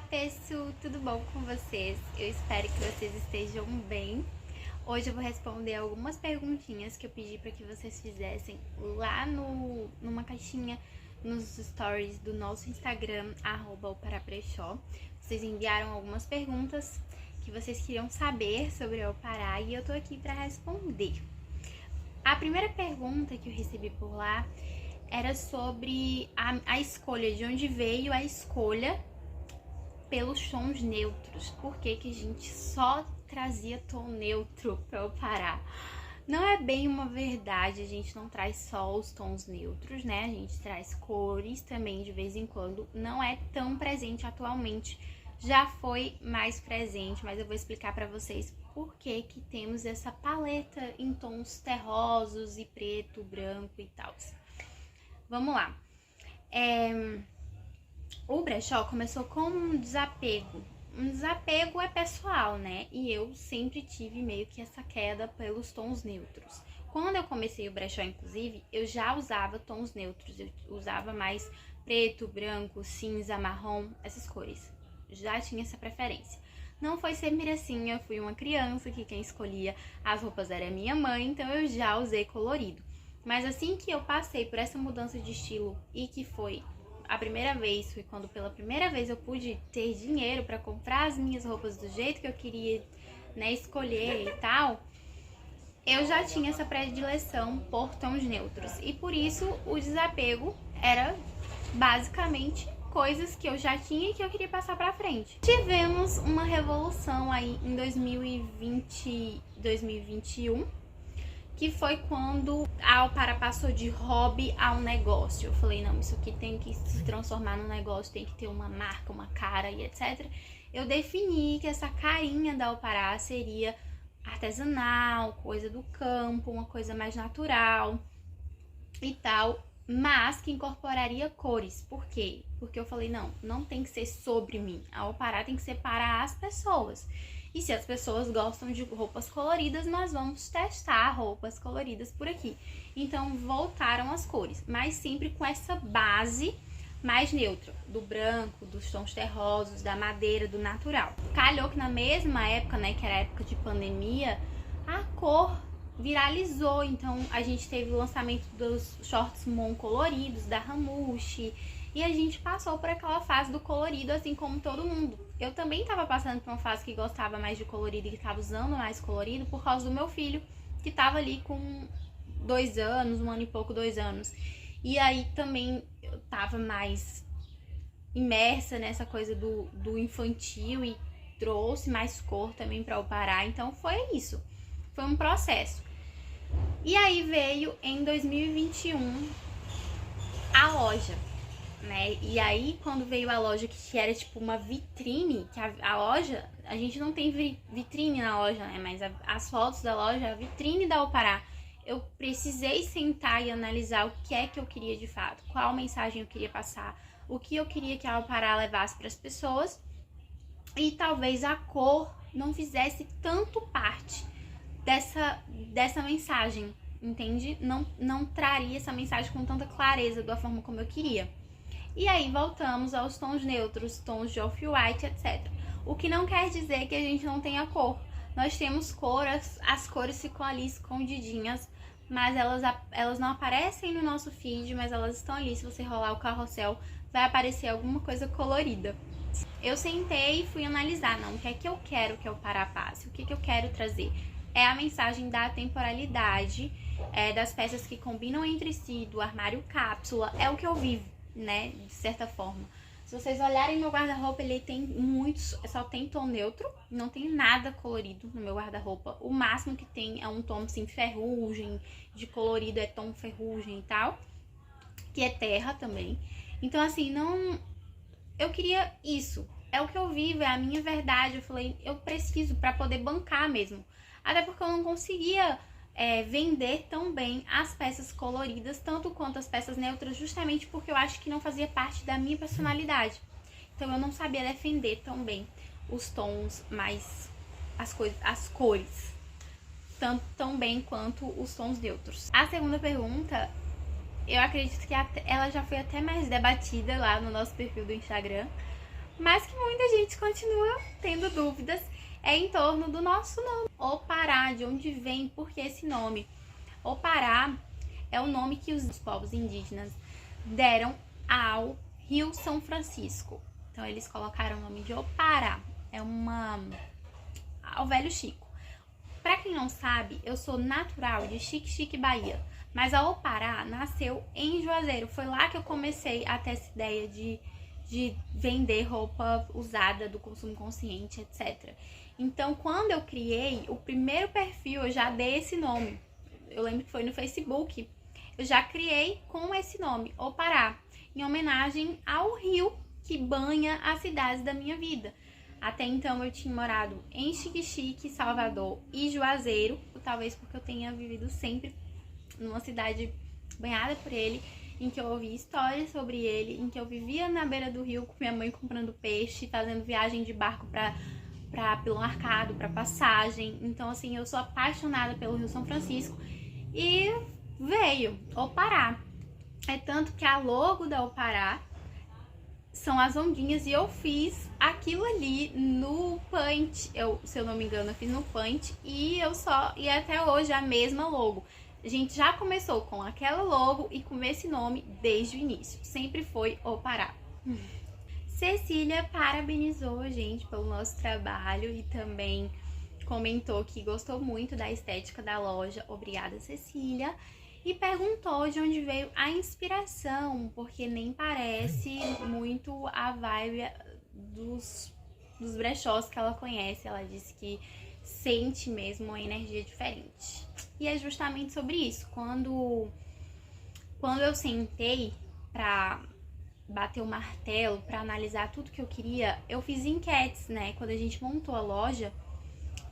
pessoal, tudo bom com vocês? Eu espero que vocês estejam bem. Hoje eu vou responder algumas perguntinhas que eu pedi para que vocês fizessem lá numa caixinha nos stories do nosso Instagram, @oparabrechó. Vocês enviaram algumas perguntas que vocês queriam saber sobre o Pará e eu tô aqui para responder. A primeira pergunta que eu recebi por lá era sobre a escolha, de onde veio a escolha pelos tons neutros. Por que que a gente só trazia tom neutro para o Pará? Não é bem uma verdade, a gente não traz só os tons neutros, né? A gente traz cores também de vez em quando. Não é tão presente atualmente, já foi mais presente, mas eu vou explicar para vocês por que que temos essa paleta em tons terrosos e preto, branco e tal. Vamos lá. O brechó começou com um desapego. Um desapego é pessoal, né? E eu sempre tive meio que essa queda pelos tons neutros. Quando eu comecei o brechó, inclusive, eu já usava tons neutros. Eu usava mais preto, branco, cinza, marrom, essas cores. Já tinha essa preferência. Não foi sempre assim, eu fui uma criança que quem escolhia as roupas era minha mãe, então eu já usei colorido. Mas assim que eu passei por essa mudança de estilo e que foi a primeira vez, foi quando pela primeira vez eu pude ter dinheiro para comprar as minhas roupas do jeito que eu queria, né, escolher e tal, eu já tinha essa predileção por tons neutros. E por isso o desapego era basicamente coisas que eu já tinha e que eu queria passar para frente. Tivemos uma revolução aí em 2020, 2021, que foi quando a Alpará passou de hobby a um negócio. Eu falei, não, isso aqui tem que se transformar num negócio, tem que ter uma marca, uma cara e etc. Eu defini que essa carinha da Alpará seria artesanal, coisa do campo, uma coisa mais natural e tal, mas que incorporaria cores. Por quê? Porque eu falei, não tem que ser sobre mim. A Alpará tem que ser para as pessoas. E se as pessoas gostam de roupas coloridas, nós vamos testar roupas coloridas por aqui. Então voltaram as cores, mas sempre com essa base mais neutra, do branco, dos tons terrosos, da madeira, do natural. Calhou que na mesma época, né, que era a época de pandemia, a cor viralizou. Então a gente teve o lançamento dos shorts Mon coloridos, da Ramushi, e a gente passou por aquela fase do colorido, assim como todo mundo. Eu também estava passando por uma fase que gostava mais de colorido e que estava usando mais colorido por causa do meu filho, que estava ali com 2 anos, 1 ano e pouco, 2 anos. E aí também eu estava mais imersa nessa coisa do infantil e trouxe mais cor também para o Pará. Então foi isso, foi um processo. E aí veio em 2021 a loja, né? E aí quando veio a loja, que era tipo uma vitrine, que a loja, a gente não tem vitrine na loja, né? Mas as fotos da loja, a vitrine da Alpará, eu precisei sentar e analisar o que é que eu queria de fato, qual mensagem eu queria passar, o que eu queria que a Alpará levasse para as pessoas, e talvez a cor não fizesse tanto parte dessa mensagem, entende? Não traria essa mensagem com tanta clareza da forma como eu queria. E aí voltamos aos tons neutros, tons de off-white, etc. O que não quer dizer que a gente não tenha cor. Nós temos cor, as cores ficam ali escondidinhas, mas elas não aparecem no nosso feed, mas elas estão ali. Se você rolar o carrossel, vai aparecer alguma coisa colorida. Eu sentei e fui analisar, o que é que eu quero que o Pará passe, o que eu quero trazer. É a mensagem da temporalidade, das peças que combinam entre si, do armário cápsula, é o que eu vivo, né, de certa forma. Se vocês olharem meu guarda-roupa, ele tem muitos, só tem tom neutro, não tem nada colorido no meu guarda-roupa. O máximo que tem é um tom assim, ferrugem, de colorido é tom ferrugem e tal, que é terra também. Então assim, eu queria isso, é o que eu vivo, é a minha verdade. Eu falei, eu preciso para poder bancar mesmo. Até porque eu não conseguia vender tão bem as peças coloridas, tanto quanto as peças neutras, justamente porque eu acho que não fazia parte da minha personalidade. Então eu não sabia defender tão bem os tons mais, as cores, tanto tão bem quanto os tons neutros. A segunda pergunta, eu acredito que ela já foi até mais debatida lá no nosso perfil do Instagram, mas que muita gente continua tendo dúvidas, é em torno do nosso nome, Opará, de onde vem, por que esse nome? Opará é o nome que os povos indígenas deram ao Rio São Francisco. Então eles colocaram o nome de Opará, ao Velho Chico. Para quem não sabe, eu sou natural de Xique-Xique, Bahia, mas a Opará nasceu em Juazeiro. Foi lá que eu comecei a ter essa ideia de vender roupa usada do consumo consciente, etc. Então, quando eu criei o primeiro perfil, eu já dei esse nome. Eu lembro que foi no Facebook. Eu já criei com esse nome, Opará, em homenagem ao rio que banha as cidades da minha vida. Até então eu tinha morado em Xique-Xique, Salvador e Juazeiro, talvez porque eu tenha vivido sempre numa cidade banhada por ele, em que eu ouvi histórias sobre ele, em que eu vivia na beira do rio com minha mãe comprando peixe, fazendo viagem de barco para Pilão Arcado, para Passagem. Então, assim, eu sou apaixonada pelo Rio São Francisco e veio Opará. É tanto que a logo da Opará são as ondinhas e eu fiz aquilo ali no Paint. Se eu não me engano, eu fiz no Paint e até hoje a mesma logo. A gente já começou com aquela logo e com esse nome desde o início. Sempre foi Opará. Cecília parabenizou a gente pelo nosso trabalho e também comentou que gostou muito da estética da loja. Obrigada, Cecília. E perguntou de onde veio a inspiração, porque nem parece muito a vibe dos brechós que ela conhece. Ela disse que sente mesmo uma energia diferente. E é justamente sobre isso. Quando eu sentei pra bater o martelo, pra analisar tudo que eu queria, eu fiz enquetes, né? Quando a gente montou a loja,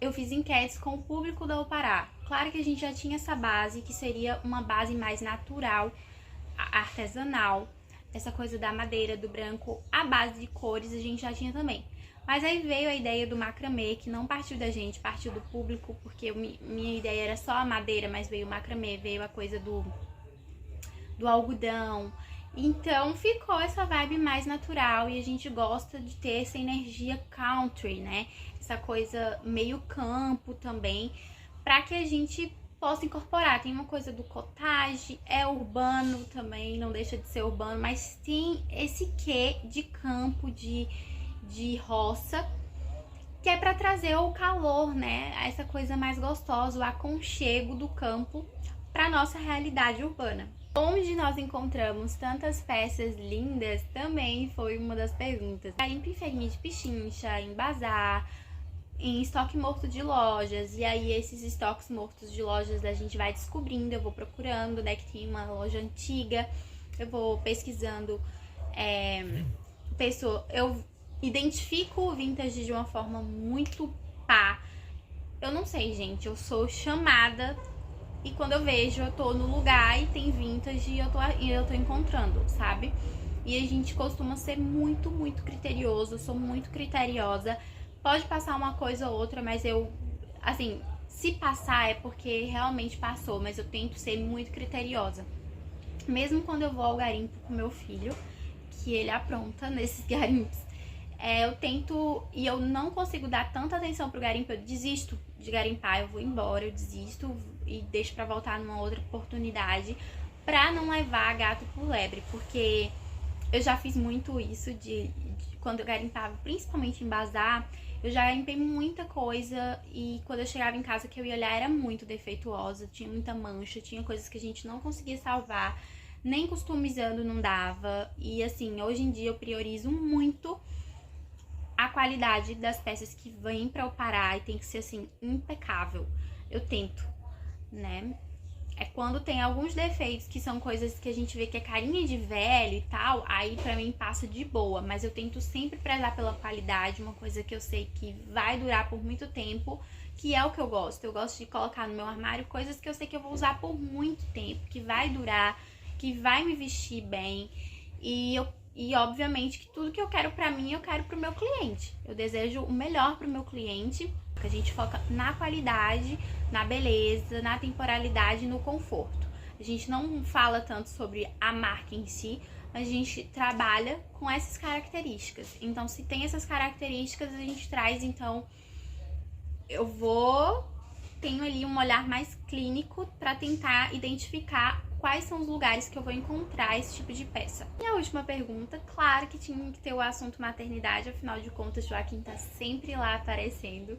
eu fiz enquetes com o público da Opará. Claro que a gente já tinha essa base, que seria uma base mais natural, artesanal, essa coisa da madeira, do branco, a base de cores a gente já tinha também. Mas aí veio a ideia do macramê, que não partiu da gente, partiu do público, porque minha ideia era só a madeira, mas veio o macramê, veio a coisa do algodão. Então ficou essa vibe mais natural e a gente gosta de ter essa energia country, né? Essa coisa meio campo também, para que a gente possa incorporar. Tem uma coisa do cottage, é urbano também, não deixa de ser urbano, mas tem esse quê de campo, de roça, que é para trazer o calor, né? Essa coisa mais gostosa, o aconchego do campo para nossa realidade urbana. Onde nós encontramos tantas peças lindas também foi uma das perguntas. Garimpo em feirinha de Pichincha, em bazar, em estoque morto de lojas. E aí esses estoques mortos de lojas a gente vai descobrindo, eu vou procurando, né, que tem uma loja antiga, eu vou pesquisando, eu identifico o vintage de uma forma muito pá. Eu não sei, gente, eu sou chamada e quando eu vejo, eu tô no lugar e tem vintage e eu tô encontrando, sabe? E a gente costuma ser muito, muito criterioso, eu sou muito criteriosa. Pode passar uma coisa ou outra, mas eu, assim, se passar é porque realmente passou, mas eu tento ser muito criteriosa. Mesmo quando eu vou ao garimpo com meu filho, que ele apronta nesses garimpos, eu tento, e eu não consigo dar tanta atenção pro garimpo, eu desisto de garimpar, eu vou embora, eu desisto e deixo pra voltar numa outra oportunidade, pra não levar gato por lebre, porque eu já fiz muito isso de quando eu garimpava, principalmente em bazar, eu já garimpei muita coisa e quando eu chegava em casa que eu ia olhar era muito defeituosa, tinha muita mancha, tinha coisas que a gente não conseguia salvar, nem customizando não dava. E assim, hoje em dia eu priorizo muito a qualidade das peças que vêm pra Opará e tem que ser assim, impecável. Eu tento, né? É quando tem alguns defeitos que são coisas que a gente vê que é carinha de velho e tal, aí pra mim passa de boa, mas eu tento sempre prezar pela qualidade, uma coisa que eu sei que vai durar por muito tempo, que é o que eu gosto. Eu gosto de colocar no meu armário coisas que eu sei que eu vou usar por muito tempo, que vai durar, que vai me vestir bem, e obviamente que tudo que eu quero pra mim, eu quero pro meu cliente. Eu desejo o melhor pro meu cliente, que a gente foca na qualidade, na beleza, na temporalidade e no conforto. A gente não fala tanto sobre a marca em si, a gente trabalha com essas características. Então, se tem essas características, a gente traz, então, tenho ali um olhar mais clínico para tentar identificar quais são os lugares que eu vou encontrar esse tipo de peça. E a última pergunta, claro que tinha que ter o assunto maternidade, afinal de contas, Joaquim tá sempre lá aparecendo.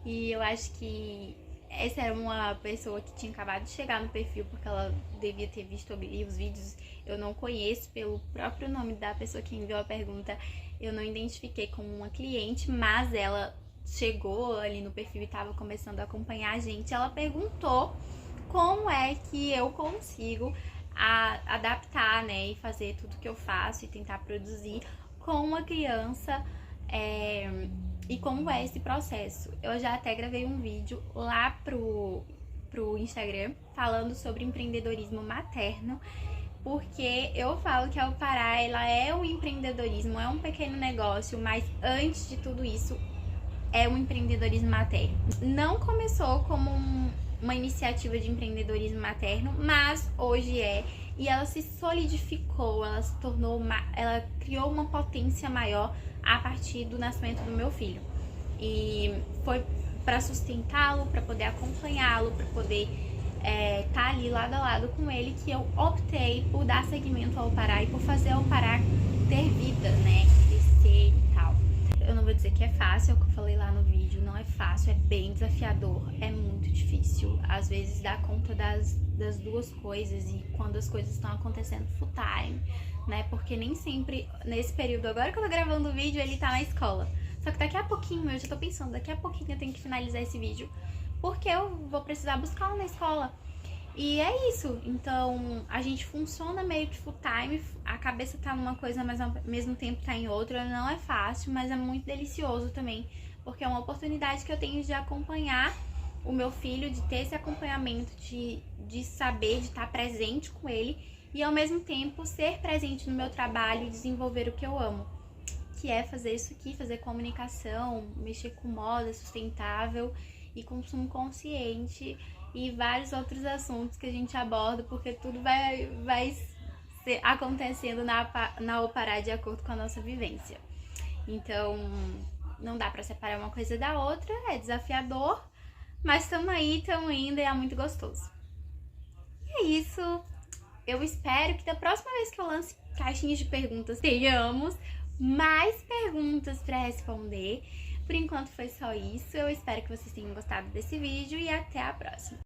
E eu acho que essa era uma pessoa que tinha acabado de chegar no perfil, porque ela devia ter visto os vídeos. Eu não conheço pelo próprio nome da pessoa que enviou a pergunta, eu não identifiquei como uma cliente, mas ela chegou ali no perfil e estava começando a acompanhar a gente. Ela perguntou como é que eu consigo adaptar, né, e fazer tudo que eu faço e tentar produzir com uma criança, e como é esse processo. Eu já até gravei um vídeo lá pro Instagram falando sobre empreendedorismo materno, porque eu falo que a Au-Pará, ela é um empreendedorismo, é um pequeno negócio, mas antes de tudo isso é um empreendedorismo materno. Não começou como uma iniciativa de empreendedorismo materno, mas hoje é, e ela se solidificou, ela se tornou, ela criou uma potência maior a partir do nascimento do meu filho. E foi para sustentá-lo, para poder acompanhá-lo, para poder tá ali lado a lado com ele, que eu optei por dar seguimento ao Au-Pará e por fazer ao Au-Pará ter vida, né, crescer e tal. Eu não vou dizer que é fácil, é o que eu falei lá no vídeo, não é fácil, é bem desafiador, é muito difícil, às vezes dar conta das duas coisas, e quando as coisas estão acontecendo full time, né, porque nem sempre, nesse período, agora que eu tô gravando o vídeo, ele tá na escola, só que daqui a pouquinho, eu já tô pensando, daqui a pouquinho eu tenho que finalizar esse vídeo, porque eu vou precisar buscá-lo na escola. E é isso, então a gente funciona meio que full time, a cabeça tá numa coisa, mas ao mesmo tempo tá em outra, não é fácil, mas é muito delicioso também, porque é uma oportunidade que eu tenho de acompanhar o meu filho, de ter esse acompanhamento, de saber, de estar presente com ele, e ao mesmo tempo ser presente no meu trabalho e desenvolver o que eu amo, que é fazer isso aqui, fazer comunicação, mexer com moda sustentável e consumo consciente, e vários outros assuntos que a gente aborda, porque tudo vai ser acontecendo na Au-Pará de acordo com a nossa vivência. Então, não dá pra separar uma coisa da outra, é desafiador, mas tamo indo e é muito gostoso. E é isso, eu espero que da próxima vez que eu lance caixinhas de perguntas, tenhamos mais perguntas pra responder. Por enquanto foi só isso, eu espero que vocês tenham gostado desse vídeo e até a próxima.